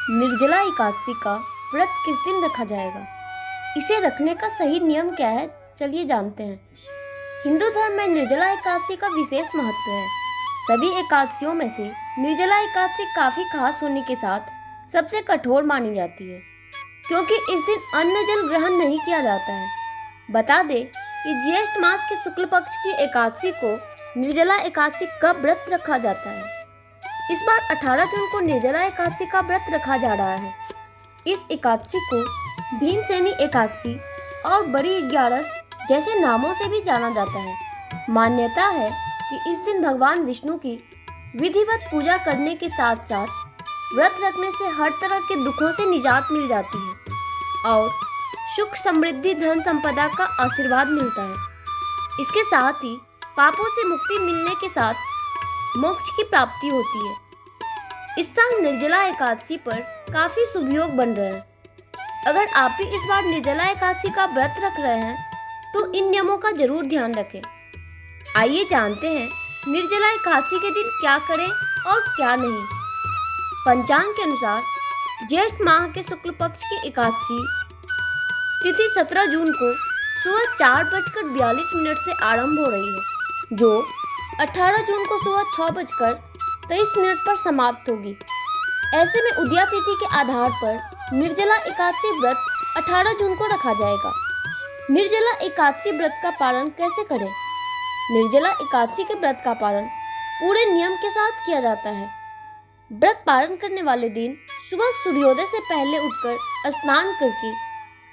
निर्जला एकादशी का व्रत किस दिन रखा जाएगा? इसे रखने का सही नियम क्या है, चलिए जानते हैं। हिंदू धर्म में निर्जला एकादशी का विशेष महत्व है। सभी एकादशियों में से निर्जला एकादशी काफी खास होने के साथ सबसे कठोर मानी जाती है, क्योंकि इस दिन अन्न जल ग्रहण नहीं किया जाता है। बता दें कि ज्येष्ठ मास के शुक्ल पक्ष की एकादशी को निर्जला एकादशी का व्रत रखा जाता है। इस बार 18 जून को निर्जला एकादशी का व्रत रखा जा रहा है। इस एकादशी को भीमसेनी एकादशी और बड़ी 11 जैसे नामों से भी जाना जाता है। मान्यता है कि इस दिन भगवान विष्णु की विधिवत पूजा करने के साथ साथ व्रत रखने से हर तरह के दुखों से निजात मिल जाती है और सुख समृद्धि धन संपदा का आशीर्वाद मिलता है। इसके साथ ही पापों से मुक्ति मिलने के साथ मोक्ष की प्राप्ति होती है। इस साल निर्जला एकादशी पर काफी शुभ योग बन रहे हैं। अगर आप भी इस बार निर्जला एकादशी का व्रत रख रहे हैं तो इन नियमों का जरूर ध्यान रखें। आइए जानते हैं निर्जला एकादशी के दिन क्या करें और क्या नहीं। पंचांग के अनुसार ज्येष्ठ माह के शुक्ल पक्ष की एकादशी तिथि 17 जून को सुबह 4:42 से आरंभ हो रही है, जो 18 जून को सुबह 6:23 पर समाप्त होगी। ऐसे में उदया तिथि के आधार पर निर्जला एकादशी व्रत 18 जून को रखा जाएगा। निर्जला एकादशी व्रत का पालन कैसे करें? निर्जला एकादशी के व्रत का पालन पूरे नियम के साथ किया जाता है। व्रत पालन करने वाले दिन सुबह सूर्योदय से पहले उठकर स्नान करके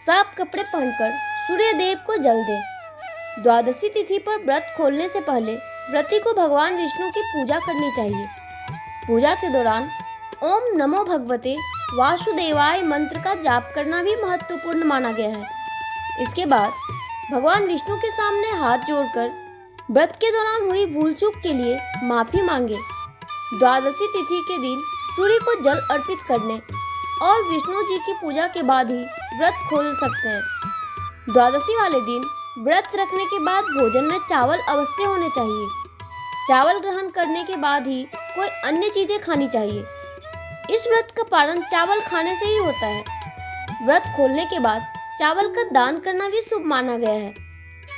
साफ कपड़े पहनकर सूर्य देव को जल दें। द्वादशी तिथि पर व्रत खोलने से पहले व्रती को भगवान विष्णु की पूजा करनी चाहिए। पूजा के दौरान ओम नमो भगवते वासुदेवाय मंत्र का जाप करना भी महत्वपूर्ण माना गया है। इसके बाद भगवान विष्णु के सामने हाथ जोड़कर व्रत के दौरान हुई भूल चूक के लिए माफी मांगे। द्वादशी तिथि के दिन सूर्य को जल अर्पित करने और विष्णु जी की पूजा के बाद ही व्रत खोल सकते हैं। द्वादशी वाले दिन व्रत रखने के बाद भोजन में चावल अवश्य होने चाहिए। चावल ग्रहण करने के बाद ही कोई अन्य चीजें खानी चाहिए। इस व्रत का पालन चावल खाने से ही होता है। व्रत खोलने के बाद चावल का दान करना भी शुभ माना गया है,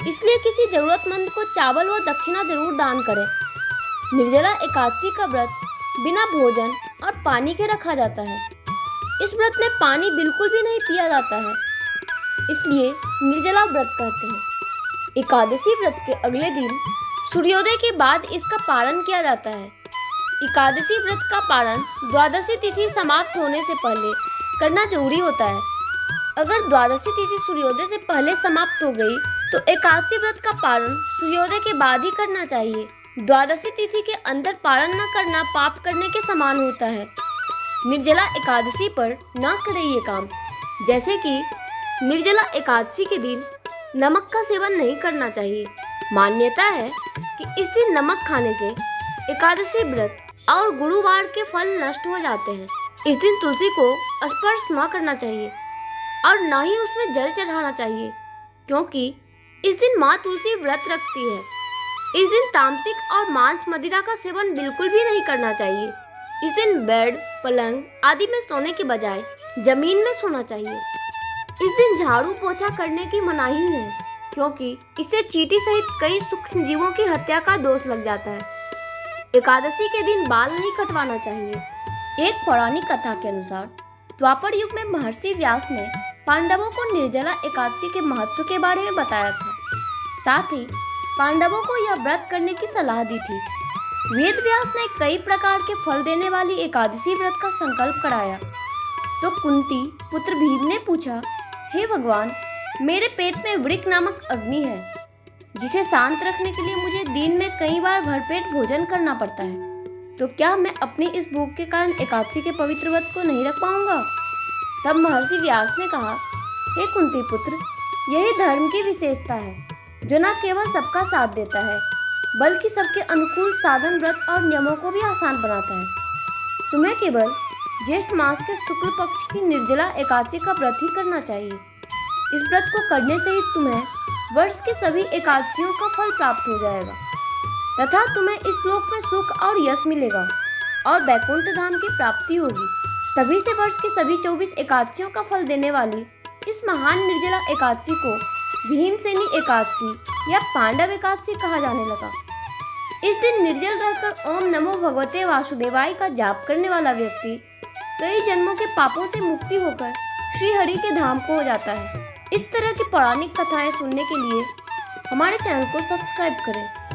इसलिए किसी जरूरतमंद को चावल व दक्षिणा जरूर दान करें। निर्जला एकादशी का व्रत बिना भोजन और पानी के रखा जाता है। इस व्रत में पानी बिल्कुल भी नहीं पिया जाता है, इसलिए निर्जला व्रत कहते हैं। एकादशी व्रत के अगले दिन सूर्योदय के बाद इसका पालन किया जाता है। एकादशी व्रत का पालन द्वादशी तिथि समाप्त होने से पहले करना जरूरी होता है। अगर द्वादशी तिथि सूर्योदय से पहले समाप्त हो गई तो एकादशी व्रत का पालन सूर्योदय के बाद ही करना चाहिए। द्वादशी तिथि के अंदर पालन न करना पाप करने के समान होता है। निर्जला एकादशी पर न करें ये काम, जैसे कि निर्जला एकादशी के दिन नमक का सेवन नहीं करना चाहिए। मान्यता है कि इस दिन नमक खाने से एकादशी व्रत और गुरुवार के फल नष्ट हो जाते हैं। इस दिन तुलसी को स्पर्श न करना चाहिए और न ही उसमें जल चढ़ाना चाहिए, क्योंकि इस दिन माँ तुलसी व्रत रखती है। इस दिन तामसिक और मांस मदिरा का सेवन बिल्कुल भी नहीं करना चाहिए। इस दिन बेड पलंग आदि में सोने के बजाय जमीन में सोना चाहिए। इस दिन झाड़ू पोछा करने की मनाही है, क्योंकि इससे चींटी सहित कई सूक्ष्म जीवों की हत्या का दोष लग जाता है। एकादशी के दिन बाल नहीं कटवाना चाहिए। एक पौराणिक कथा के अनुसार द्वापर युग में महर्षि व्यास ने पांडवों को निर्जला एकादशी के महत्व के बारे में बताया था। साथ ही पांडवों को यह व्रत करने की सलाह दी थी। वेद व्यास ने कई प्रकार के फल देने वाली एकादशी व्रत का संकल्प कराया तो कुंती पुत्र भीम ने पूछा, हे भगवान, मेरे पेट में वृक नामक अग्नि है, जिसे शांत रखने के लिए मुझे दिन में कई बार भरपेट भोजन करना पड़ता है, तो क्या मैं अपनी इस भूख के कारण एकादशी के पवित्र व्रत को नहीं रख पाऊंगा? तब महर्षि व्यास ने कहा, हे कुंती पुत्र, यही धर्म की विशेषता है, जो न केवल सबका साथ देता है बल्कि सबके अनुकूल साधन व्रत और नियमों को भी आसान बनाता है। तुम्हें केवल ज्येष्ठ मास के शुक्ल पक्ष की निर्जला एकादशी का व्रत ही करना चाहिए। इस व्रत को करने से ही तुम्हें वर्ष के सभी एकादशियों का फल प्राप्त हो जाएगा तथा तुम्हें इस लोक में सुख और यश मिलेगा और वैकुंठ धाम की प्राप्ति होगी। तभी से वर्ष की सभी 24 एकादशियों का फल देने वाली इस महान निर्जला एकादशी को भीमसेनी एकादशी या पांडव एकादशी कहा जाने लगा। इस दिन निर्जल रहकर ओम नमो भगवते वासुदेवाय का जाप करने वाला व्यक्ति कई जन्मों के पापों से मुक्ति होकर श्री हरि के धाम को हो जाता है। इस तरह की पौराणिक कथाएं सुनने के लिए हमारे चैनल को सब्सक्राइब करें।